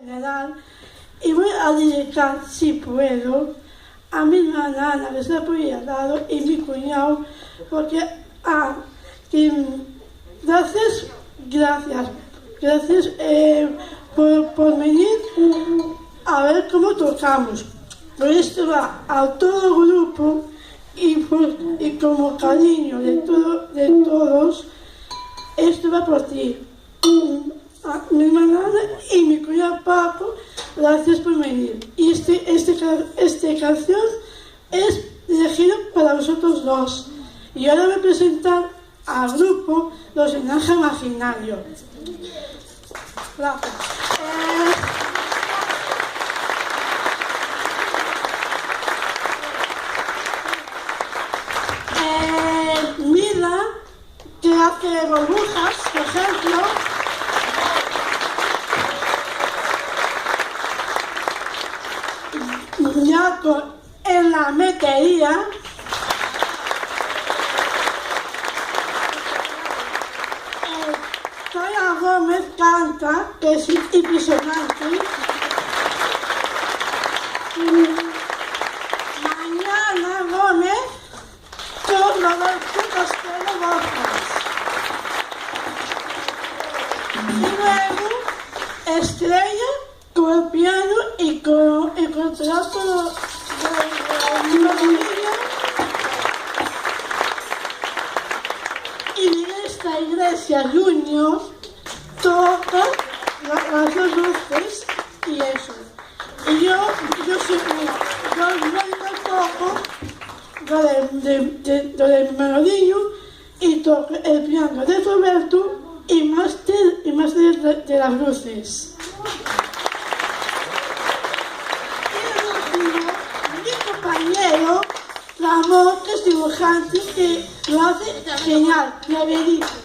general, y voy a dedicar, si puedo, a mi hermana Ana, que se la podía dado, y mi cuñado, porque gracias por venir a ver cómo tocamos. Por esto va a todo el grupo y como cariño de todos, esto va por ti. A mi hermana Ana y mi cuñado Paco, gracias por venir. Y esta canción es dirigida para vosotros dos. Y ahora voy a presentar al grupo Los Enanitos Imaginarios. Gracias. Mira que hace burbujas, por ejemplo. Ñaco en la metería. Toya Gómez canta, que es impresionante. Mañana Gómez con Rodolfo Costello Borjas. Y luego Estrella con el piano y con el contrato de melodía. Y de esta iglesia Junior toca las dos luces y eso. Y yo toco lo del melodillo y toco el piano de Roberto y más de las luces. Compañero Ramón, que es dibujante, que lo hace genial, me bendice.